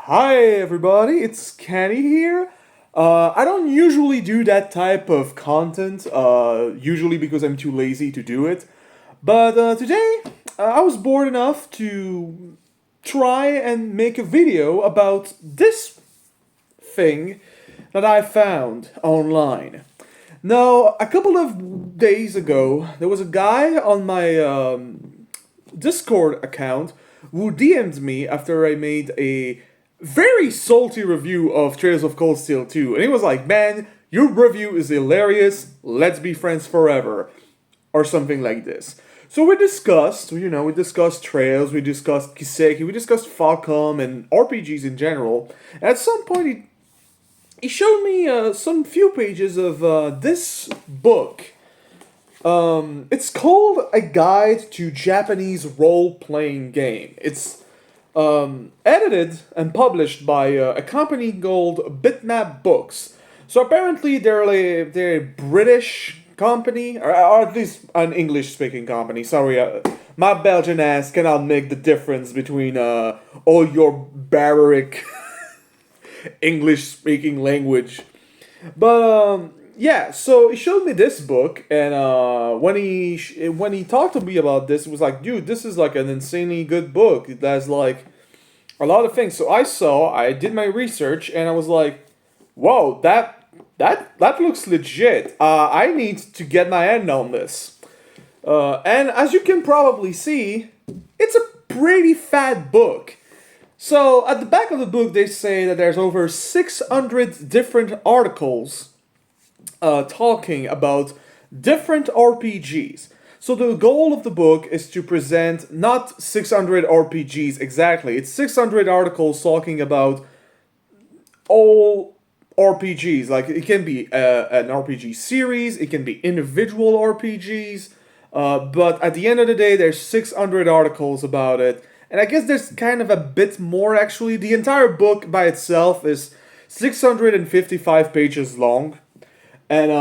Hi everybody, it's Kenny here. I don't usually do that type of content, usually because I'm too lazy to do it. But today, I was bored enough to try and make a video about this thing that I found online. Now, a couple of days ago, there was a guy on my Discord account who DM'd me after I made a very salty review of Trails of Cold Steel 2. And he was like, man, your review is hilarious, let's be friends forever. Or something like this. So we discussed, we discussed Trails, we discussed Kiseki, we discussed Falcom and RPGs in general. And at some point he showed me some few pages of this book. It's called A Guide to Japanese Role-Playing Game. It's edited and published by a company called Bitmapbooks. So apparently they're a British company, or at least an English-speaking company. Sorry, my Belgian ass cannot make the difference between all your barbaric English-speaking language. But yeah, so he showed me this book, and when he talked to me about this, it was like, dude, this is like an insanely good book. It has like a lot of things. So I did my research, and I was like, whoa, that looks legit. I need to get my hand on this. And as you can probably see, it's a pretty fat book. So at the back of the book, they say that there's over 600 different articles talking about different RPGs. So the goal of the book is to present not 600 RPGs exactly, it's 600 articles talking about all RPGs. Like, it can be an RPG series, it can be individual RPGs, but at the end of the day, there's 600 articles about it. And I guess there's kind of a bit more actually. The entire book by itself is 655 pages long. And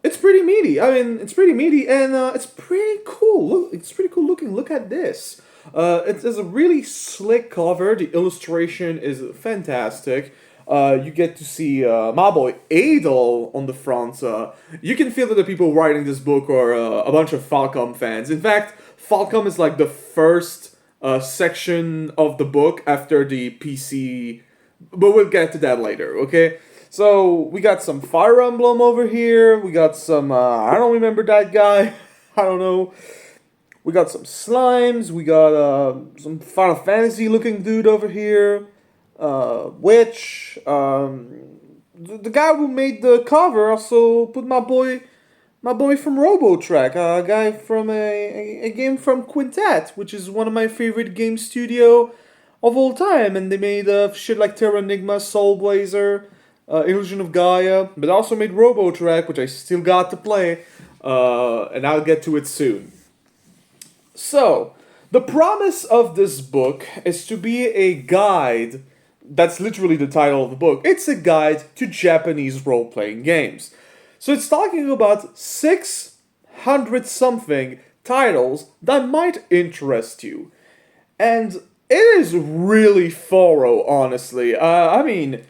it's pretty meaty. I mean, it's pretty meaty, and it's pretty cool. Look, it's pretty cool looking. Look at this. It is a really slick cover. The illustration is fantastic. You get to see my boy Adol on the front. You can feel that the people writing this book are a bunch of Falcom fans. In fact, Falcom is like the first section of the book after the PC, but we'll get to that later, okay? So, we got some Fire Emblem over here, we got some, I don't remember that guy, I don't know. We got some slimes, we got some Final Fantasy looking dude over here, the guy who made the cover also put my boy from RoboTrack, a guy from a game from Quintet, which is one of my favorite game studio of all time, and they made shit like Terra Enigma, Soul Blazer, Illusion of Gaia, but also made RoboTrack, which I still got to play, and I'll get to it soon. So, the promise of this book is to be a guide. That's literally the title of the book. It's a guide to Japanese role-playing games. So it's talking about 600 something titles that might interest you. And it is really thorough, honestly. I mean,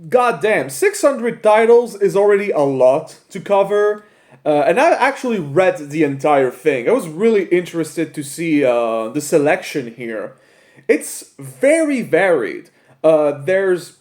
goddamn, 600 titles is already a lot to cover. And I actually read the entire thing. I was really interested to see the selection here. It's very varied. There's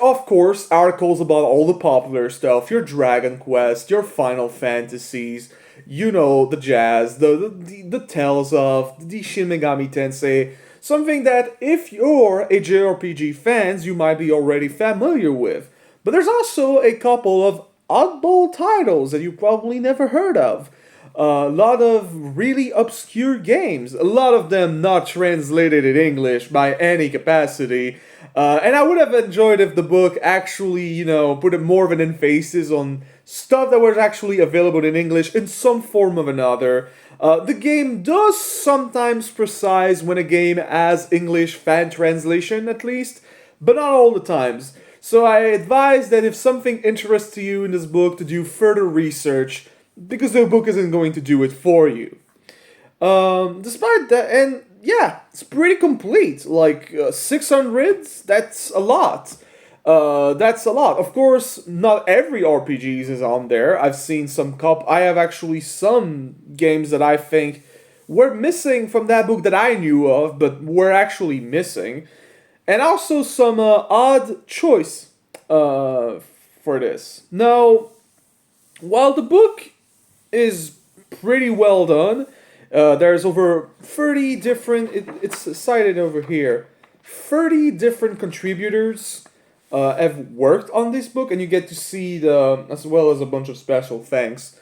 of course articles about all the popular stuff, your Dragon Quest, your Final Fantasies, the jazz, the Tales of, the Shin Megami Tensei, something that if you're a JRPG fan, you might be already familiar with. But there's also a couple of oddball titles that you probably never heard of. A lot of really obscure games, a lot of them not translated in English by any capacity. And I would have enjoyed if the book actually, put more of an emphasis on stuff that was actually available in English in some form or another. The game does sometimes precise when a game has English fan translation, at least, but not all the times. So I advise that if something interests you in this book, to do further research, because the book isn't going to do it for you. Despite that, and yeah, it's pretty complete. Like 600, that's a lot. That's a lot. Of course, not every RPGs is on there. I've seen some I have actually some games that I think were missing from that book that I knew of, but were actually missing, and also some odd choice for this. Now, while the book is pretty well done, there's over 30 different, it's cited over here, 30 different contributors have worked on this book, and you get to see the, as well as a bunch of special thanks.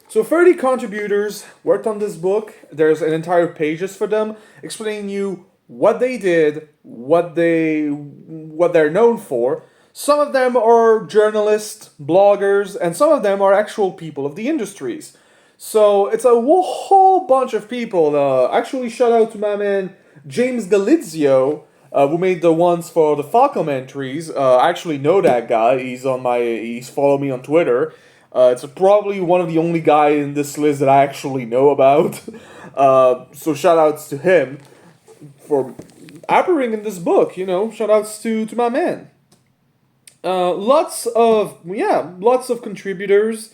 So 30 contributors worked on this book. There's an entire pages for them explaining you what they did, what they're known for. Some of them are journalists, bloggers, and some of them are actual people of the industries. So it's a whole bunch of people. Actually, shout out to my man James Galizio, who made the ones for the Falcom entries. I actually know that guy. He's followed me on Twitter. It's probably one of the only guy in this list that I actually know about. So shout outs to him for appearing in this book. Shout outs to my man. Lots of contributors,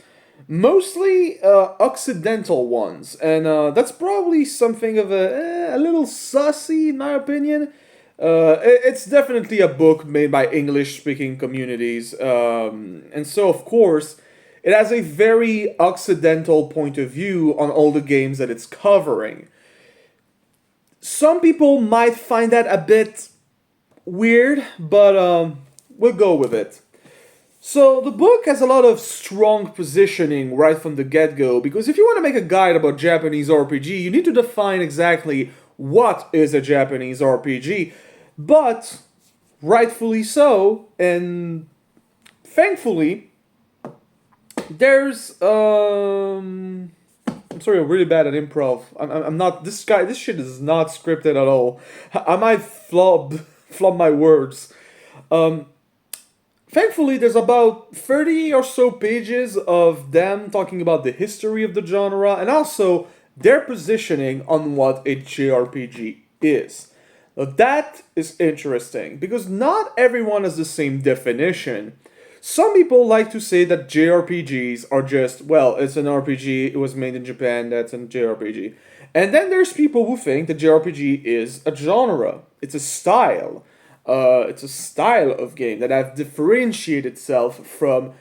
mostly Occidental ones, and that's probably something of a little sussy in my opinion. It's definitely a book made by English-speaking communities, and so of course it has a very Occidental point of view on all the games that it's covering. Some people might find that a bit weird, but we'll go with it. So the book has a lot of strong positioning right from the get-go, because if you want to make a guide about Japanese RPG, you need to define exactly what is a Japanese RPG. But rightfully so, and thankfully, there's I'm sorry, I'm really bad at improv. I'm not this guy. This shit is not scripted at all. I might flub my words. Thankfully, there's about 30 or so pages of them talking about the history of the genre and also their positioning on what a JRPG is. Now, that is interesting because not everyone has the same definition. Some people like to say that JRPGs are just, well, it's an RPG, it was made in Japan, that's a JRPG. And then there's people who think that JRPG is a genre, it's a style. It's a style of game that have differentiated itself from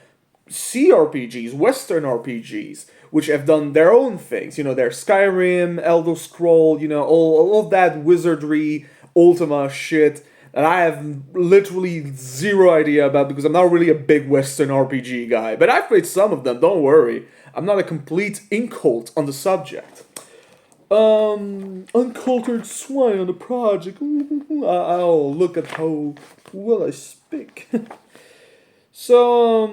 CRPGs, Western RPGs, which have done their own things. Their Skyrim, Elder Scroll, all of that wizardry, Ultima shit that I have literally zero idea about because I'm not really a big Western RPG guy. But I've played some of them, don't worry. I'm not a complete incult on the subject. Uncultured swine on the project. Oh, look at how well I speak. So,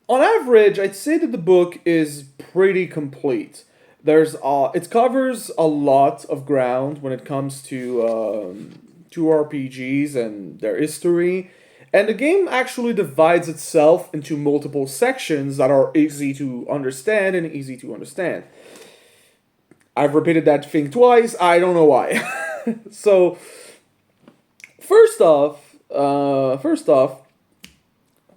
on average, I'd say that the book is pretty complete. It covers a lot of ground when it comes to RPGs and their history, and the game actually divides itself into multiple sections that are easy to understand and easy to understand. I've repeated that thing twice. I don't know why. So, first off, the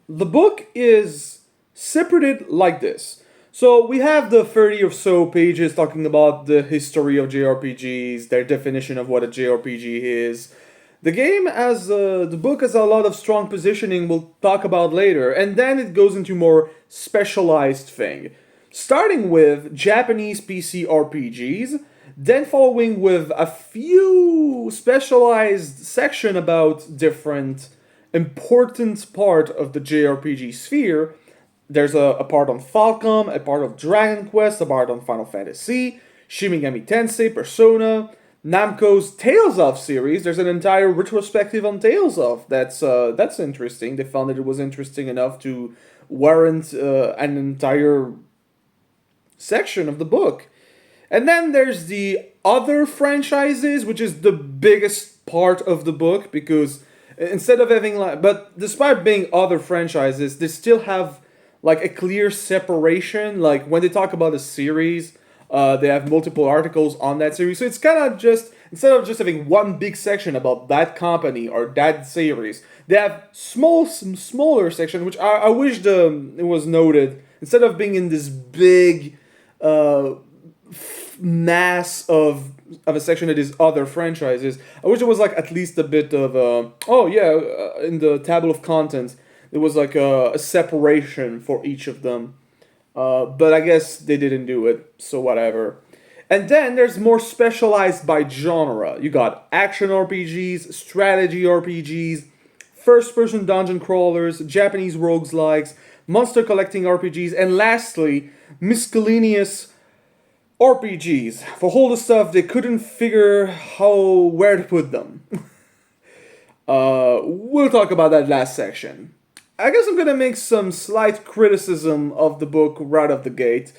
book is separated like this. So we have the 30 or so pages talking about the history of JRPGs, their definition of what a JRPG is. The book has a lot of strong positioning we'll talk about later, and then it goes into more specialized thing. Starting with Japanese PC RPGs, then following with a few specialized section about different important part of the JRPG sphere. There's a part on Falcom, a part of Dragon Quest, a part on Final Fantasy, Shin Megami Tensei, Persona, Namco's Tales of series. There's an entire retrospective on Tales of. That's interesting. They found that it was interesting enough to warrant an entire section of the book. And then there's the other franchises, which is the biggest part of the book because instead of having but despite being other franchises, they still have like a clear separation. Like when they talk about a series, They have multiple articles on that series, so it's kind of just instead of just having one big section about that company or that series, they have some smaller section, which I wish it was noted instead of being in this big uh, mass of a section that is other franchises. I wish there was like at least a bit of in the table of contents there was like a separation for each of them. But I guess they didn't do it, so whatever. And then there's more specialized by genre. You got action RPGs, strategy RPGs, first person dungeon crawlers, Japanese roguelikes, monster collecting RPGs, and lastly, miscellaneous RPGs. For all the stuff they couldn't figure where to put them. We'll talk about that last section. I guess I'm gonna make some slight criticism of the book right off the gate.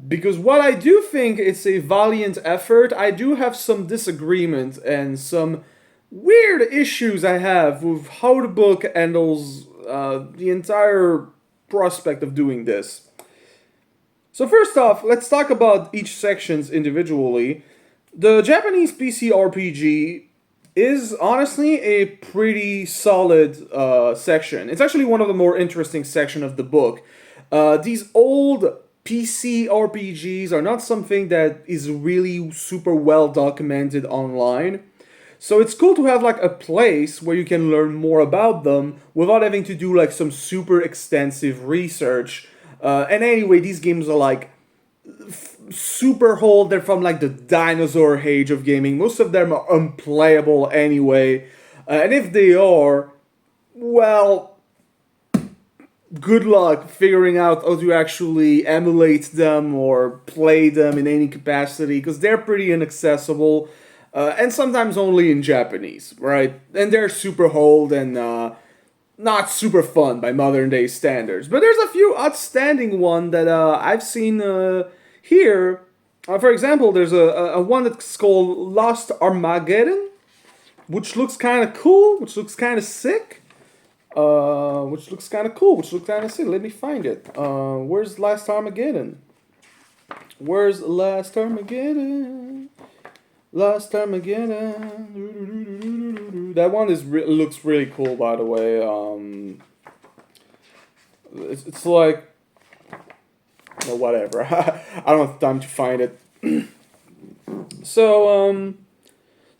Because while I do think it's a valiant effort, I do have some disagreement and some weird issues I have with how the book handles the entire prospect of doing this. So first off, let's talk about each sections individually. The Japanese PC RPG is honestly a pretty solid section. It's actually one of the more interesting section of the book. These old PC RPGs are not something that is really super well documented online. So it's cool to have like a place where you can learn more about them without having to do like some super extensive research. And anyway, these games are like super old. They're from like the dinosaur age of gaming. Most of them are unplayable anyway. And if they are, well, good luck figuring out how to actually emulate them or play them in any capacity because they're pretty inaccessible and sometimes only in Japanese, right? And they're super old and not super fun by modern day standards. But there's a few outstanding one that I've seen here. For example, there's a one that's called Lost Armageddon, which looks kind of cool, which looks kind of sick. Which looks kind of cool, which looks kind of sick. Let me find it. Where's Last Armageddon? Where's Last Armageddon? Last Armageddon. That one looks really cool, by the way. It's like, well, whatever. I don't have time to find it. So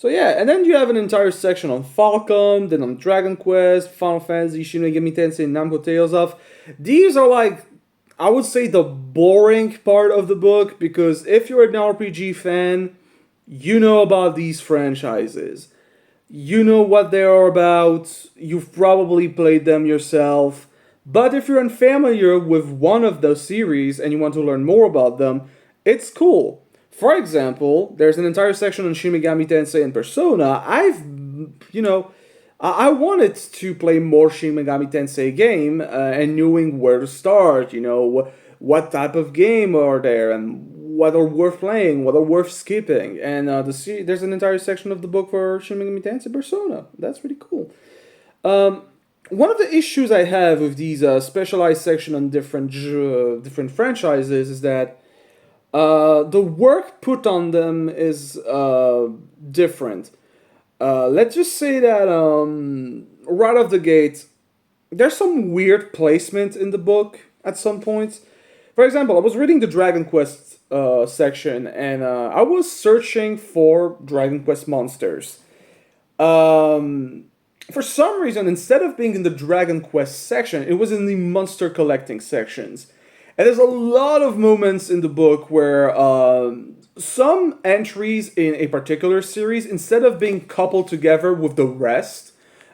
yeah, and then you have an entire section on Falcom, then on Dragon Quest, Final Fantasy, Shin Megami Tensei, and Namco Tales of. These are like, I would say, the boring part of the book, because if you're an RPG fan, you know about these franchises. You know what they are about, you've probably played them yourself, but if you're unfamiliar with one of those series and you want to learn more about them, it's cool. For example, there's an entire section on Shin Megami Tensei and Persona. I wanted to play more Shin Megami Tensei game and knowing where to start, what type of game are there and what are worth playing, what are worth skipping. And there's an entire section of the book for Shin Megami Tensei Persona. That's pretty cool. One of the issues I have with these specialized section on different franchises is that the work put on them is different. Let's just say that right off the gate, there's some weird placement in the book at some points. For example, I was reading the Dragon Quest section, and I was searching for Dragon Quest monsters. For some reason, instead of being in the Dragon Quest section, it was in the monster collecting sections. And there's a lot of moments in the book where some entries in a particular series, instead of being coupled together with the rest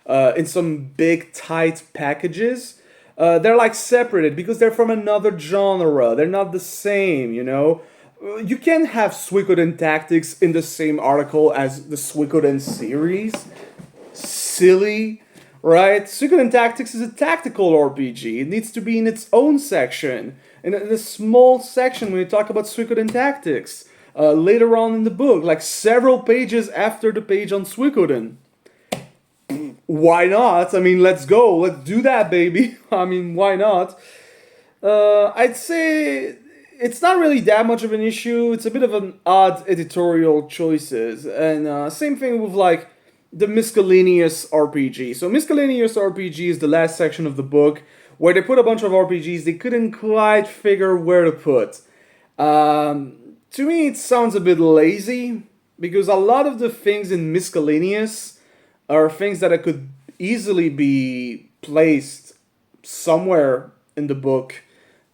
in some big tight packages, they're like separated because they're from another genre. They're not the same, You can't have Suikoden Tactics in the same article as the Suikoden series. Silly. Right? Suikoden Tactics is a tactical RPG. It needs to be in its own section. In a small section when you talk about Suikoden Tactics. Later on in the book. Like several pages after the page on Suikoden. Why not? I mean, let's go. Let's do that, baby. I mean, why not? I'd say it's not really that much of an issue. It's a bit of an odd editorial choices, and same thing with like the miscellaneous RPG. So miscellaneous RPG is the last section of the book where they put a bunch of RPGs they couldn't quite figure where to put. To me, it sounds a bit lazy because a lot of the things in miscellaneous are things that could easily be placed somewhere in the book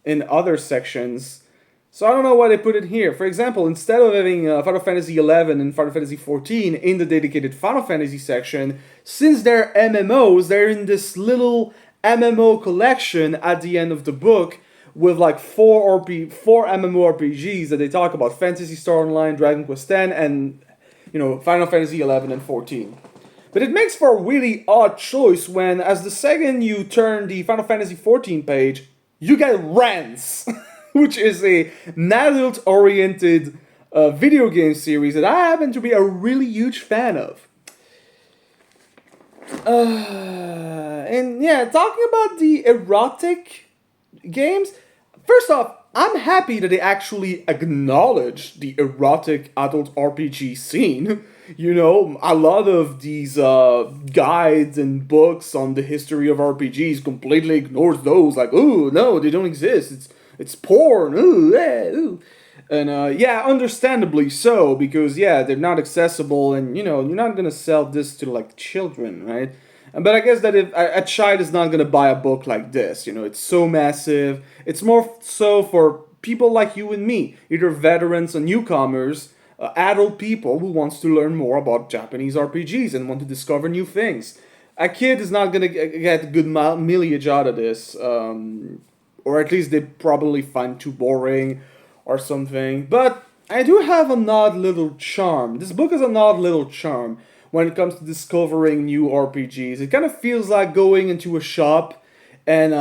in other sections. So I don't know why they put it here. For example, instead of having Final Fantasy 11 and Final Fantasy 14 in the dedicated Final Fantasy section, since they're MMOs, they're in this little MMO collection at the end of the book with like four MMORPGs that they talk about: Fantasy Star Online, Dragon Quest X, and Final Fantasy 11 and 14. But it makes for a really odd choice when, as the second you turn the Final Fantasy 14 page, you get Rants, which is an adult-oriented video game series that I happen to be a really huge fan of. And yeah, talking about the erotic games, first off, I'm happy that they actually acknowledge the erotic adult RPG scene. A lot of these guides and books on the history of RPGs completely ignores those. Like, ooh, no, they don't exist. It's porn. Ooh, yeah, ooh. And yeah, understandably so, because yeah, they're not accessible, and you're not gonna sell this to like children, right? But I guess that if a child is not gonna buy a book like this, it's so massive. It's more so for people like you and me, either veterans or newcomers, adult people who wants to learn more about Japanese RPGs and want to discover new things. A kid is not gonna get good mileage out of this, or at least they probably find too boring or something. But I do have an odd little charm. This book has an odd little charm when it comes to discovering new RPGs. It kind of feels like going into a shop and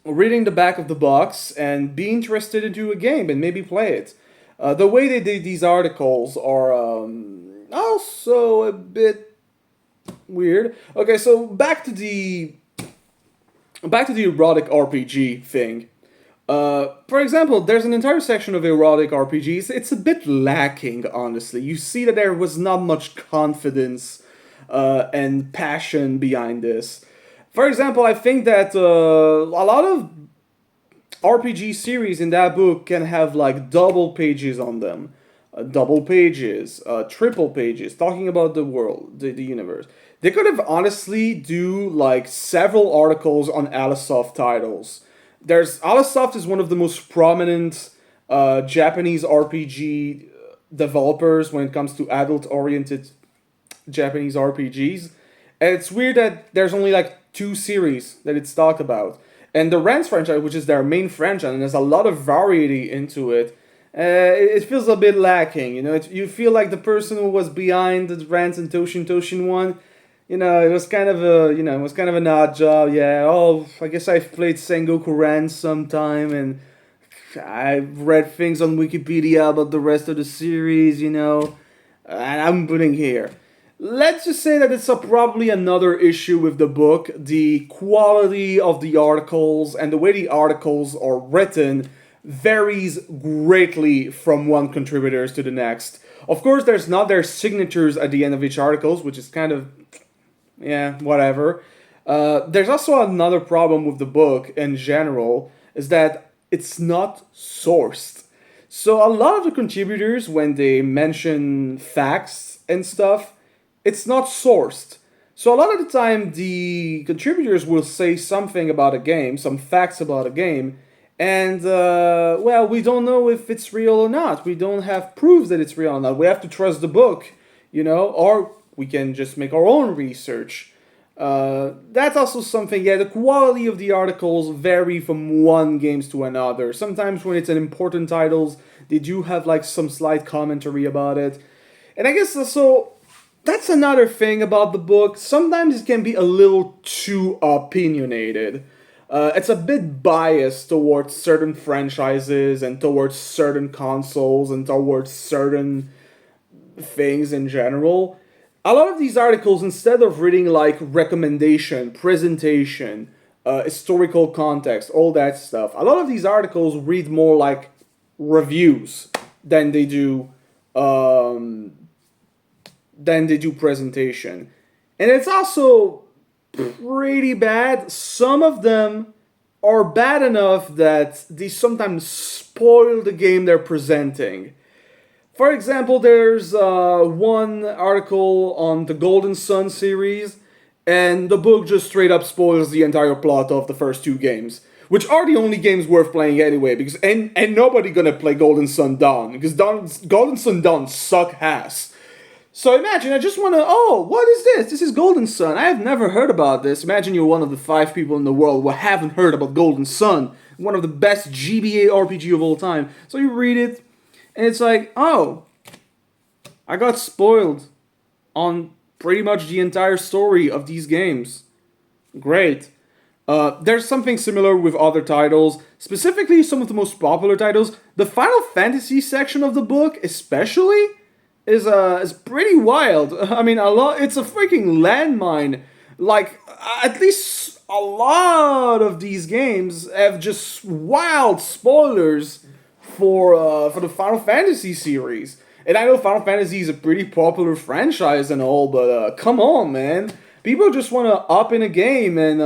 reading the back of the box and being interested into a game and maybe play it. The way they did these articles are also a bit weird. Okay, so back to the erotic RPG thing. For example, there's an entire section of erotic RPGs. It's a bit lacking, honestly. You see that there was not much confidence and passion behind this. For example, I think that a lot of RPG series in that book can have like double pages on them. Double pages, triple pages, talking about the world, the universe. They could have honestly do like several articles on Alisoft titles. Alisoft is one of the most prominent Japanese RPG developers when it comes to adult-oriented Japanese RPGs. And it's weird that there's only like 2 series that it's talked about. And the Rants franchise, which is their main franchise, and there's a lot of variety into it, it feels a bit lacking. You feel like the person who was behind the Rants and Toshin one, it was kind of an odd job. Yeah, I guess I've played Sengoku Rants sometime, and I've read things on Wikipedia about the rest of the series, and I'm putting here. Let's just say that it's probably another issue with the book. The quality of the articles and the way the articles are written varies greatly from one contributor to the next. Of course, there's not their signatures at the end of each articles, which is kind of, yeah, whatever. There's also another problem with the book in general, is that it's not sourced. So a lot of the contributors, when they mention facts and stuff, it's not sourced. So a lot of the time, the contributors will say something about a game, some facts about a game, and, well, we don't know if it's real or not. We don't have proofs that it's real or not. We have to trust the book, or we can just make our own research. That's also something, yeah, the quality of the articles vary from one games to another. Sometimes when it's an important titles, they do have, like, some slight commentary about it. And I guess also, that's another thing about the book. Sometimes it can be a little too opinionated. It's a bit biased towards certain franchises and towards certain consoles and towards certain things in general. A lot of these articles, instead of reading like recommendation, presentation, historical context, all that stuff. A lot of these articles read more like reviews than they do um, presentation, and it's also pretty bad. Some of them are bad enough that they sometimes spoil the game they're presenting. For example, there's one article on the Golden Sun series, and the book just straight up spoils the entire plot of the first two games, which are the only games worth playing anyway. Because and nobody gonna play Golden Sun Dawn because Golden Sun Dawn suck ass. So imagine, I just wanna, oh, what is this? This is Golden Sun. I have never heard about this. Imagine you're one of the 5 people in the world who haven't heard about Golden Sun, one of the best GBA RPG of all time. So you read it, and it's like, oh, I got spoiled on pretty much the entire story of these games. Great. There's something similar with other titles, specifically some of the most popular titles. The Final Fantasy section of the book, especially, is pretty wild. I mean, it's a freaking landmine. Like, at least a lot of these games have just wild spoilers for the Final Fantasy series. And I know Final Fantasy is a pretty popular franchise and all, but come on, man. People just want to up in a game and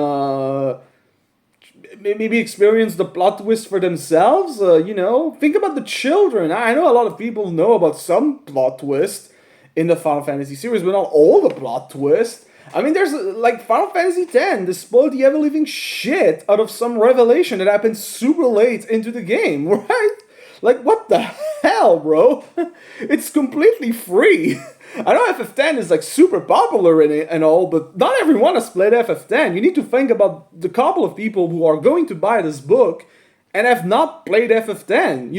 maybe experience the plot twist for themselves. Think about the children. I know a lot of people know about some plot twist in the Final Fantasy series, but not all the plot twist. I mean, there's like Final Fantasy X. They spoiled the ever living shit out of some revelation that happened super late into the game, right? Like, what the hell, bro? It's completely free. I know FF10 is like super popular in it and all, but not everyone has played FF10. You need to think about the couple of people who are going to buy this book and have not played FF10.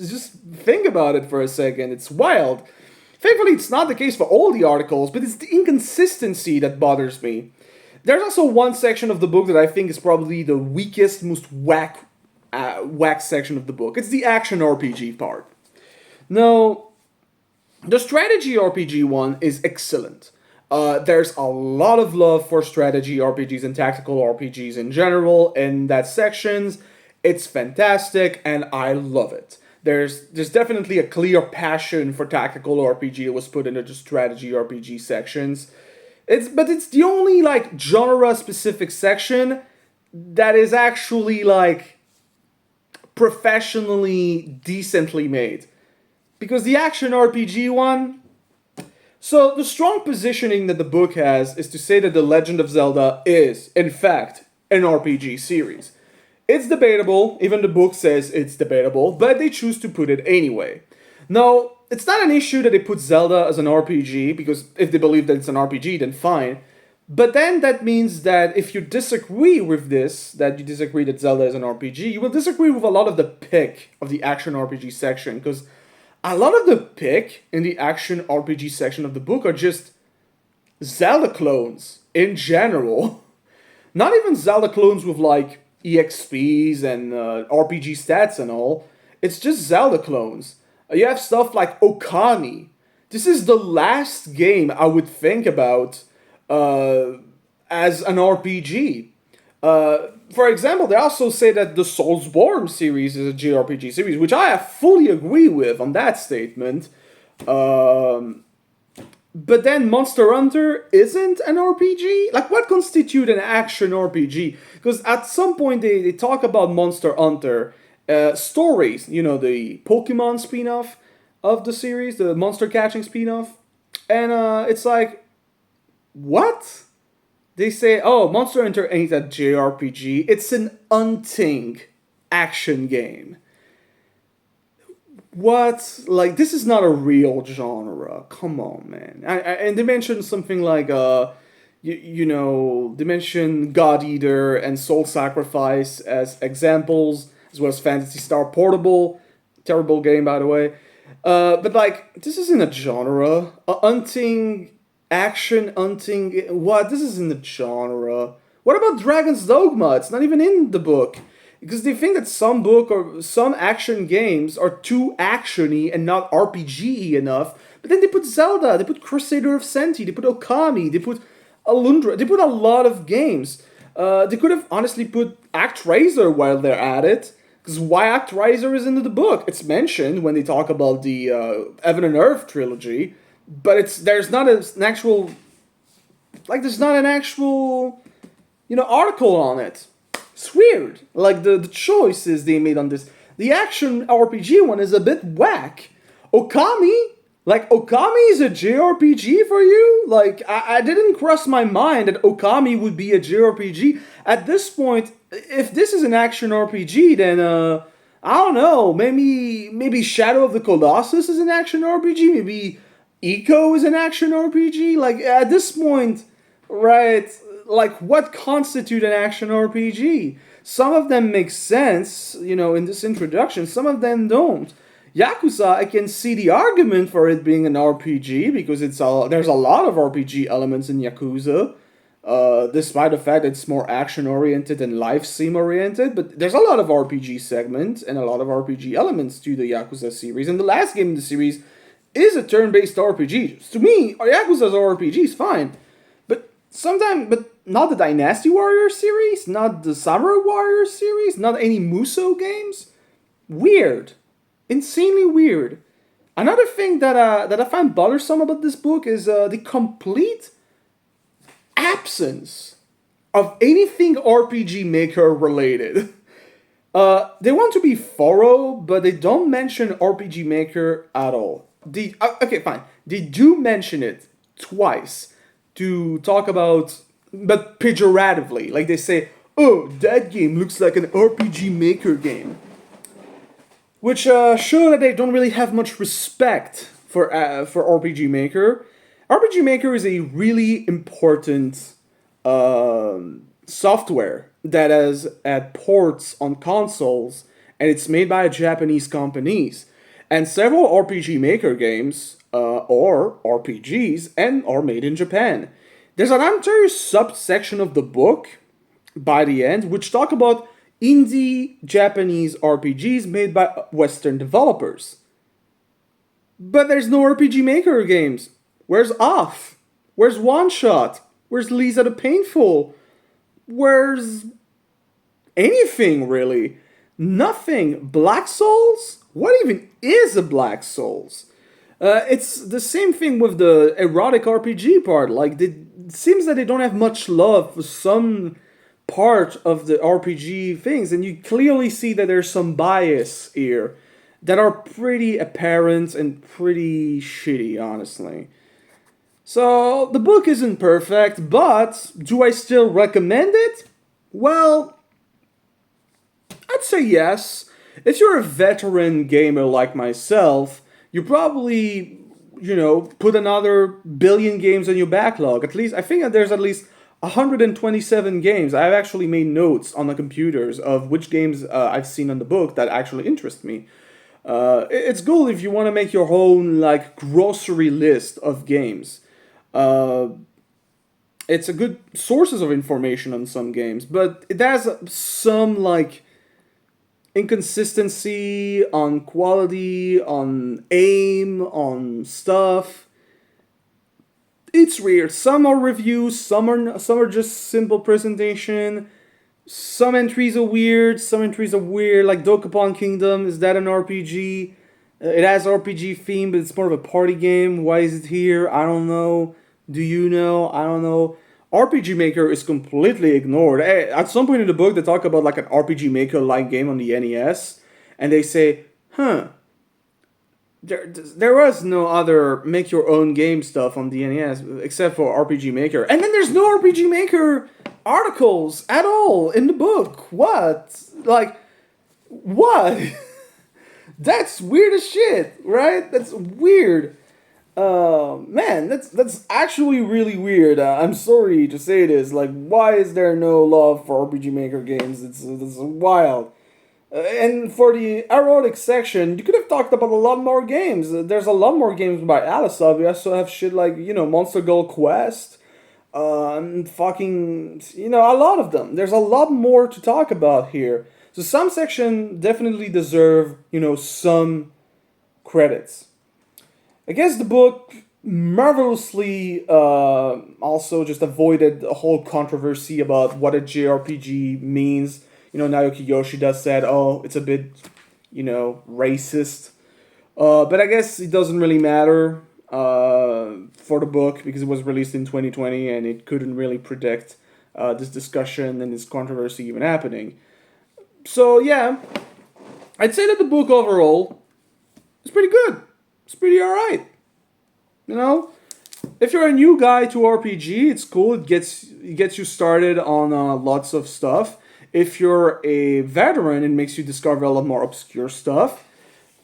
Just think about it for a second. It's wild. Thankfully, it's not the case for all the articles, but it's the inconsistency that bothers me. There's also one section of the book that I think is probably the weakest, most whack section of the book. It's the action RPG part. Now, the strategy RPG one is excellent. There's a lot of love for strategy RPGs and tactical RPGs in general in that sections. It's fantastic, and I love it. There's definitely a clear passion for tactical RPG that was put into the strategy RPG sections. But it's the only like genre specific section that is actually like professionally decently made. Because the action RPG one, so the strong positioning that the book has is to say that The Legend of Zelda is, in fact, an RPG series. It's debatable, even the book says it's debatable, but they choose to put it anyway. Now, it's not an issue that they put Zelda as an RPG, because if they believe that it's an RPG, then fine. But then that means that if you disagree with this, that you disagree that Zelda is an RPG, you will disagree with a lot of the pick of the action RPG section, because a lot of the pick in the action RPG section of the book are just Zelda clones in general. Not even Zelda clones with like EXPs and RPG stats and all. It's just Zelda clones. You have stuff like Okami. This is the last game I would think about as an RPG. For example, they also say that the Soulsborne series is a JRPG series, which I fully agree with on that statement. But then Monster Hunter isn't an RPG? Like, what constitutes an action RPG? Because at some point they talk about Monster Hunter stories, the Pokemon spin-off of the series, the monster catching spin-off. And it's like, what? They say, oh, Monster Hunter ain't a JRPG, it's an hunting action game. What? Like, this is not a real genre. Come on, man. And they mentioned something like, they mentioned God Eater and Soul Sacrifice as examples, as well as Phantasy Star Portable. Terrible game, by the way. But, like, this isn't a genre. A hunting, action hunting, what? This isn't a genre. What about Dragon's Dogma? It's not even in the book. Because they think that some book or some action games are too actiony and not RPG enough. But then they put Zelda, they put Crusader of Senti, they put Okami, they put Alundra, they put a lot of games. They could have honestly put ActRaiser while they're at it. Because why ActRaiser is into the book? It's mentioned when they talk about the Heaven and Earth trilogy, but there's not an actual article on it. It's weird. Like the choices they made on this. The action RPG one is a bit whack. Okami is a JRPG for you? Like, I didn't cross my mind that Okami would be a JRPG. At this point, if this is an action RPG, then, I don't know, maybe Shadow of the Colossus is an action RPG, maybe Eco is an action RPG? Like, at this point, right, like, what constitute an action RPG? Some of them make sense, in this introduction, some of them don't. Yakuza, I can see the argument for it being an RPG because there's a lot of RPG elements in Yakuza, despite the fact that it's more action oriented and life sim oriented. But there's a lot of RPG segments and a lot of RPG elements to the Yakuza series. And the last game in the series is a turn-based RPG. To me, Yakuza's RPG is fine, but not the Dynasty Warrior series, not the Samurai Warrior series, not any Muso games. Weird. Insanely weird. Another thing that I find bothersome about this book is the complete absence of anything RPG Maker related. They want to be thorough, but they don't mention RPG Maker at all. Okay, fine. They do mention it twice to talk about, but pejoratively. Like they say, "Oh, that game looks like an RPG Maker game." Which show that they don't really have much respect for RPG Maker. RPG Maker is a really important software that has had ports on consoles, and it's made by Japanese companies. And several RPG Maker games or RPGs and are made in Japan. There's an entire subsection of the book by the end which talk about indie Japanese RPGs made by Western developers. But there's no RPG Maker games. Where's Off? Where's One Shot? Where's Lisa the Painful? Where's anything really? Nothing. Black Souls? What even is a Black Souls? It's the same thing with the erotic RPG part. Like, it seems that they don't have much love for some part of the RPG things, and you clearly see that there's some bias here that are pretty apparent and pretty shitty, honestly. So, the book isn't perfect, but do I still recommend it? Well, I'd say yes. If you're a veteran gamer like myself, you probably, put another billion games on your backlog. At least, I think that there's at least 127 games. I've actually made notes on the computers of which games I've seen on the book that actually interest me. It's cool if you want to make your own grocery list of games. It's a good sources of information on some games, but it has some inconsistency on quality, on aim, on stuff. It's weird. Some are reviews, some are just simple presentation. Some entries are weird, like Dokapon Kingdom. Is that an RPG? It has RPG theme, but it's more of a party game. Why is it here? I don't know. Do you know? I don't know. RPG Maker is completely ignored. At some point in the book, they talk about an RPG Maker-like game on the NES, and they say, there was no other make-your-own game stuff on the NES except for RPG Maker. And then there's no RPG Maker articles at all in the book. What? What? That's weird as shit, right? That's weird. Man, that's actually really weird. I'm sorry to say this. Why is there no love for RPG Maker games? It's wild. And for the erotic section, you could have talked about a lot more games. There's a lot more games by Alisav. We also have shit like, Monster Girl Quest. Fucking, a lot of them. There's a lot more to talk about here. So some section definitely deserve, some credits. I guess the book marvelously also just avoided the whole controversy about what a JRPG means. Naoki Yoshida said, "Oh, it's a bit, racist." But I guess it doesn't really matter for the book because it was released in 2020 and it couldn't really predict this discussion and this controversy even happening. So yeah, I'd say that the book overall is pretty good. It's pretty alright. You know, if you're a new guy to RPG, it's cool. It gets you started on lots of stuff. If you're a veteran, it makes you discover a lot more obscure stuff.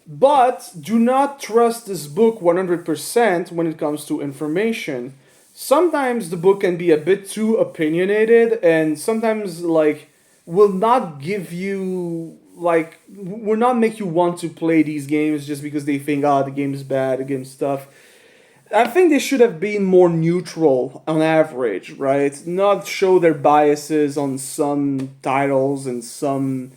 But do not trust this book 100% when it comes to information. Sometimes the book can be a bit too opinionated and sometimes will not give you will not make you want to play these games just because they think the game is bad, the game's tough. I think they should have been more neutral on average, right? Not show their biases on some titles and some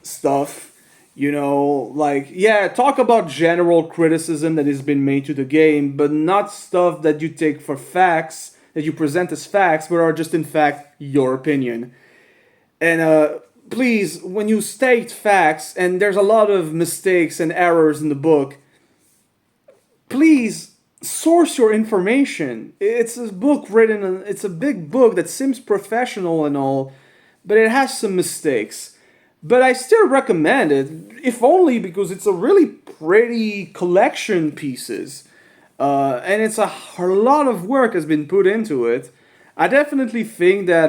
stuff. Talk about general criticism that has been made to the game, but not stuff that you take for facts, that you present as facts, but are just in fact your opinion. And please, when you state facts, and there's a lot of mistakes and errors in the book, please source your information. It's a book written, it's a big book that seems professional and all, but it has some mistakes. But I still recommend it, if only because it's a really pretty collection pieces, and it's a lot of work has been put into it. I definitely think that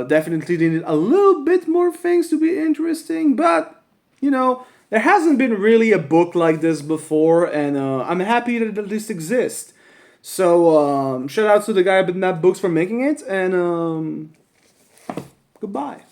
definitely needed a little bit more things to be interesting, but there hasn't been really a book like this before, and I'm happy that it at least exists. So shout out to the guy at Bitmapbooks for making it, and goodbye.